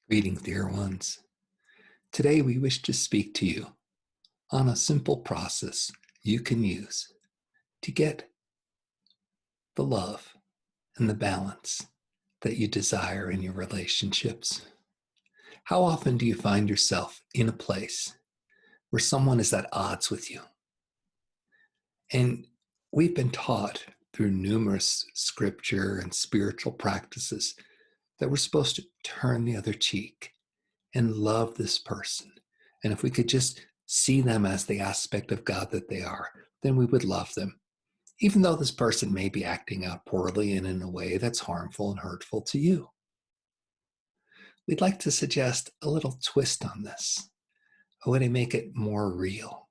Greetings, dear ones. Today we wish to speak to you on a simple process you can use to get the love and the balance that you desire in your relationships. How often do you find yourself in a place where someone is at odds with you? And we've been taught through numerous scripture and spiritual practices that we're supposed to turn the other cheek and love this person. And if we could just see them as the aspect of God that they are, then we would love them, even though this person may be acting out poorly and in a way that's harmful and hurtful to you. We'd like to suggest a little twist on this, a way to make it more real.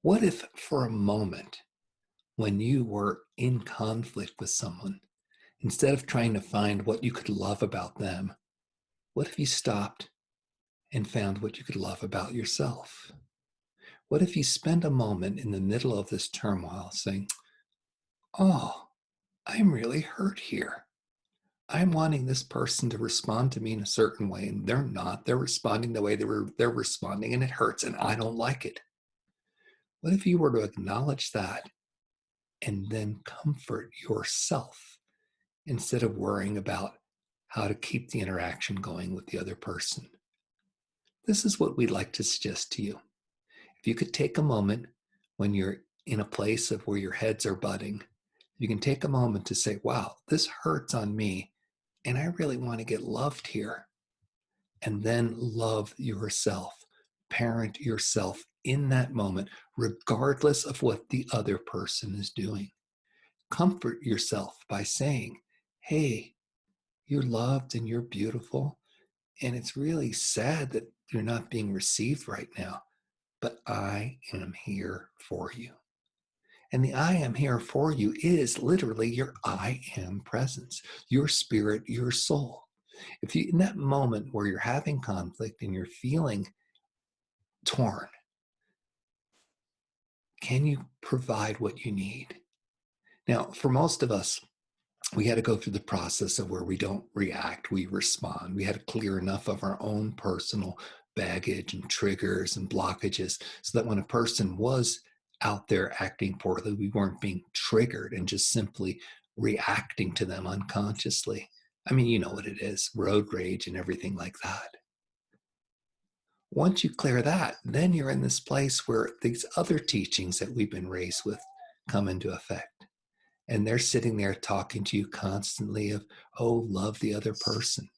What if, for a moment, when you were in conflict with someone, instead of trying to find what you could love about them, what if you stopped and found what you could love about yourself? What if you spend a moment in the middle of this turmoil saying, "Oh, I'm really hurt here. I'm wanting this person to respond to me in a certain way, and they're not. They're responding the way they're responding, and it hurts, and I don't like it." What if you were to acknowledge that and then comfort yourself instead of worrying about how to keep the interaction going with the other person? This is what we'd like to suggest to you. If you could take a moment when you're in a place of where your heads are butting, you can take a moment to say, wow, this hurts on me, and I really want to get loved here. And then love yourself, parent yourself in that moment, regardless of what the other person is doing. Comfort yourself by saying, hey, you're loved and you're beautiful, and it's really sad that you're not being received right now, but I am here for you. And the I am here for you is literally your I am presence, your spirit, your soul. If you, in that moment where you're having conflict and you're feeling torn, can you provide what you need? Now, for most of us, we had to go through the process of where we don't react, we respond. We had to clear enough of our own personal baggage and triggers and blockages so that when a person was out there acting poorly, we weren't being triggered and just simply reacting to them unconsciously. I mean, you know what it is, road rage and everything like that. Once you clear that, then you're in this place where these other teachings that we've been raised with come into effect. And they're sitting there talking to you constantly of, oh, love the other person.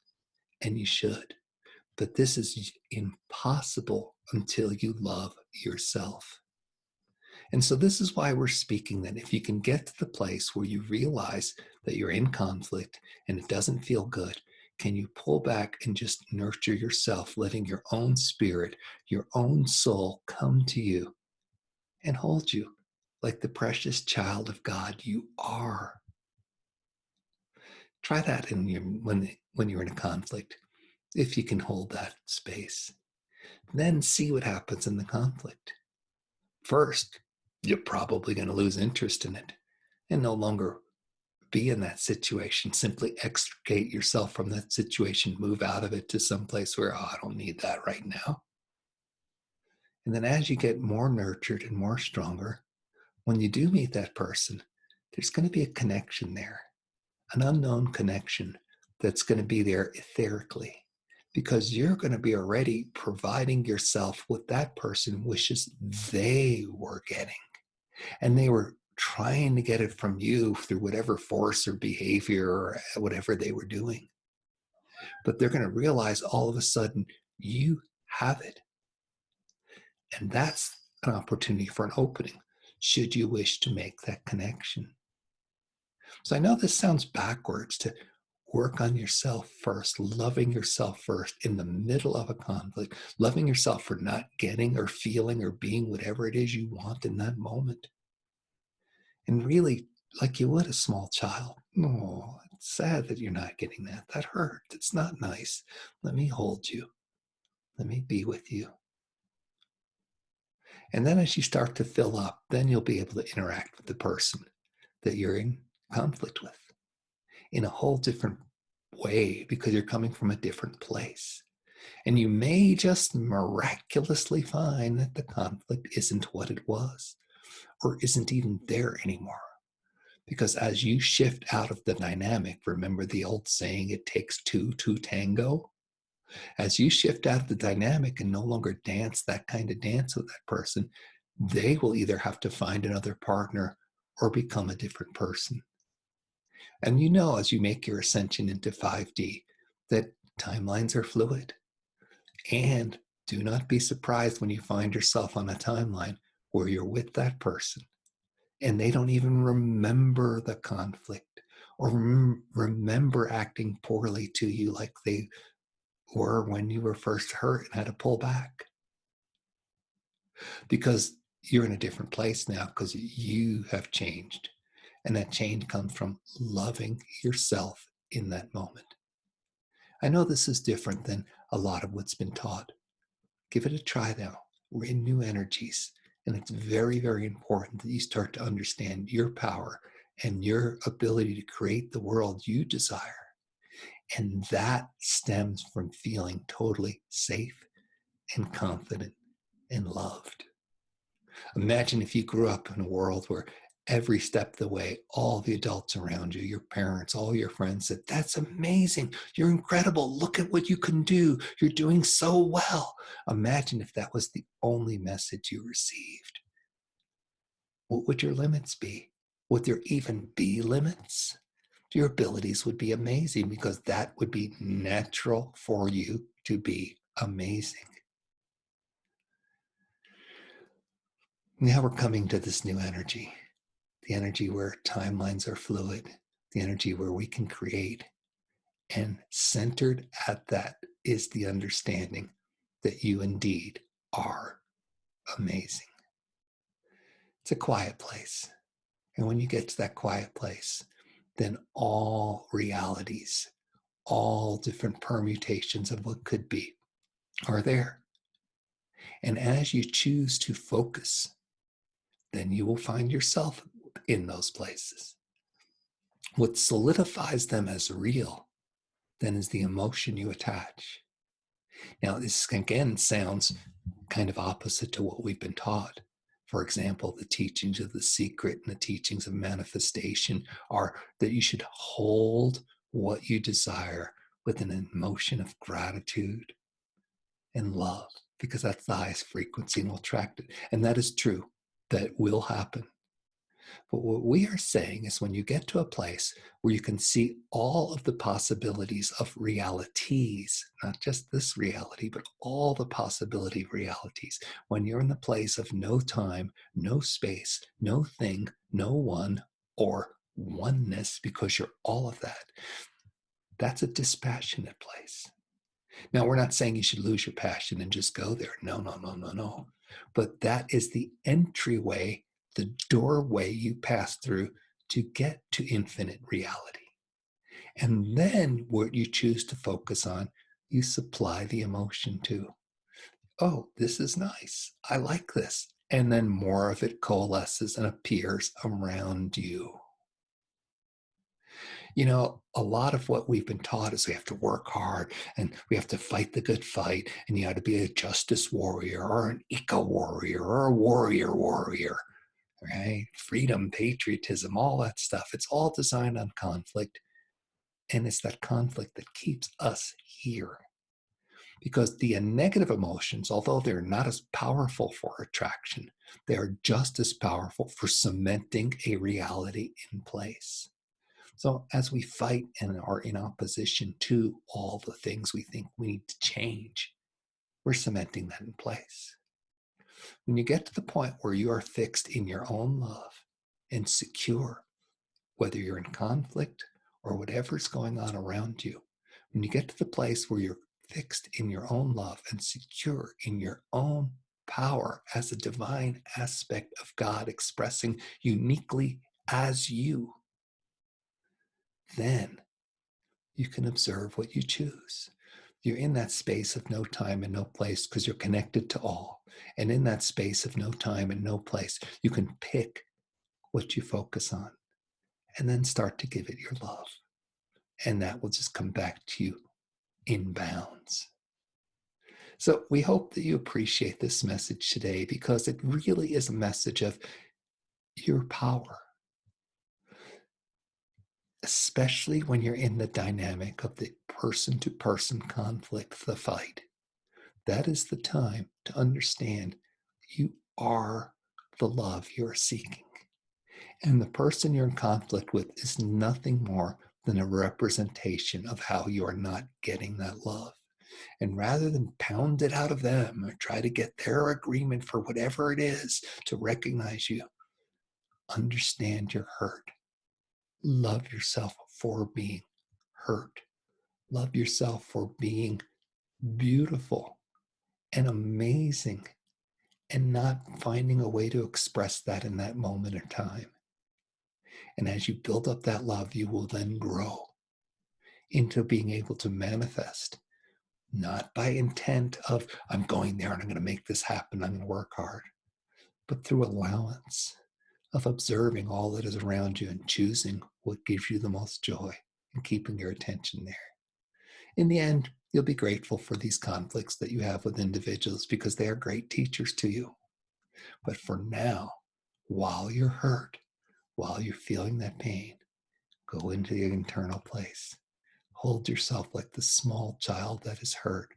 And you should. But this is impossible until you love yourself. And so this is why we're speaking that if you can get to the place where you realize that you're in conflict and it doesn't feel good, can you pull back and just nurture yourself, letting your own spirit, your own soul come to you and hold you like the precious child of God you are. Try that in your, when you're in a conflict, if you can hold that space. Then see what happens in the conflict. First, you're probably going to lose interest in it and no longer be in that situation. Simply extricate yourself from that situation, move out of it to some place where, oh, I don't need that right now. And then as you get more nurtured and more stronger, when you do meet that person, there's going to be a connection there, an unknown connection that's going to be there etherically, because you're going to be already providing yourself what that person wishes they were getting. And they were trying to get it from you through whatever force or behavior or whatever they were doing. But they're going to realize all of a sudden you have it. And that's an opportunity for an opening, should you wish to make that connection. So I know this sounds backwards to work on yourself first, loving yourself first in the middle of a conflict, loving yourself for not getting or feeling or being whatever it is you want in that moment. And really, like you would a small child, oh, it's sad that you're not getting that. That hurt. It's not nice. Let me hold you. Let me be with you. And then as you start to fill up, then you'll be able to interact with the person that you're in conflict with in a whole different way because you're coming from a different place. And you may just miraculously find that the conflict isn't what it was or isn't even there anymore. Because as you shift out of the dynamic, remember the old saying, it takes two to tango? As you shift out of the dynamic and no longer dance that kind of dance with that person, they will either have to find another partner or become a different person. And you know, as you make your ascension into 5D, that timelines are fluid. And do not be surprised when you find yourself on a timeline where you're with that person and they don't even remember the conflict or remember acting poorly to you like they were when you were first hurt and had to pull back. Because you're in a different place now because you have changed. And that change comes from loving yourself in that moment. I know this is different than a lot of what's been taught. Give it a try now. We're in new energies. And it's very, very important that you start to understand your power and your ability to create the world you desire. And that stems from feeling totally safe and confident and loved. Imagine if you grew up in a world where every step of the way, all the adults around you, your parents, all your friends said, "That's amazing. You're incredible. Look at what you can do. You're doing so well." Imagine if that was the only message you received. What would your limits be? Would there even be limits? Your abilities would be amazing because that would be natural for you to be amazing. Now we're coming to this new energy, the energy where timelines are fluid, the energy where we can create. And centered at that is the understanding that you indeed are amazing. It's a quiet place. And when you get to that quiet place, then all realities, all different permutations of what could be are there. And as you choose to focus, then you will find yourself in those places. What solidifies them as real then is the emotion you attach. Now, this again sounds kind of opposite to what we've been taught. For example, the teachings of the secret and the teachings of manifestation are that you should hold what you desire with an emotion of gratitude and love, because that's the highest frequency and will attract it. And that is true. That will happen. But what we are saying is when you get to a place where you can see all of the possibilities of realities, not just this reality, but all the possibility of realities, when you're in the place of no time, no space, no thing, no one, or oneness, because you're all of that, that's a dispassionate place. Now, we're not saying you should lose your passion and just go there. No, no, no, no, no. But that is the entryway, the doorway you pass through to get to infinite reality. And then what you choose to focus on, you supply the emotion to. Oh, this is nice. I like this. And then more of it coalesces and appears around you. You know, a lot of what we've been taught is we have to work hard and we have to fight the good fight, and you have to be a justice warrior or an eco warrior or a warrior, right? Freedom, patriotism, all that stuff. It's all designed on conflict. And it's that conflict that keeps us here. Because the negative emotions, although they're not as powerful for attraction, they are just as powerful for cementing a reality in place. So as we fight and are in opposition to all the things we think we need to change, we're cementing that in place. When you get to the point where you are fixed in your own love and secure, whether you're in conflict or whatever's going on around you, when you get to the place where you're fixed in your own love and secure in your own power as a divine aspect of God expressing uniquely as you, then you can observe what you choose. You're in that space of no time and no place because you're connected to all. And in that space of no time and no place, you can pick what you focus on and then start to give it your love. and that will just come back to you in bounds. So we hope that you appreciate this message today because it really is a message of your power, especially when you're in the dynamic of the person to person conflict, the fight. That is the time to understand you are the love you're seeking. And the person you're in conflict with is nothing more than a representation of how you are not getting that love. And rather than pound it out of them or try to get their agreement for whatever it is to recognize you, understand you're hurt. Love yourself for being hurt. Love yourself for being beautiful and amazing and not finding a way to express that in that moment of time. And as you build up that love, you will then grow into being able to manifest, not by intent of, I'm going there and I'm going to make this happen, I'm going to work hard, but through allowance of observing all that is around you and choosing what gives you the most joy and keeping your attention there. In the end, you'll be grateful for these conflicts that you have with individuals because they are great teachers to you. But for now, while you're hurt, while you're feeling that pain, go into the internal place. Hold yourself like the small child that is hurt.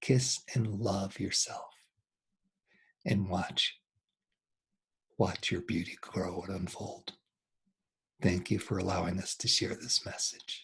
Kiss and love yourself. And watch your beauty grow and unfold. Thank you for allowing us to share this message.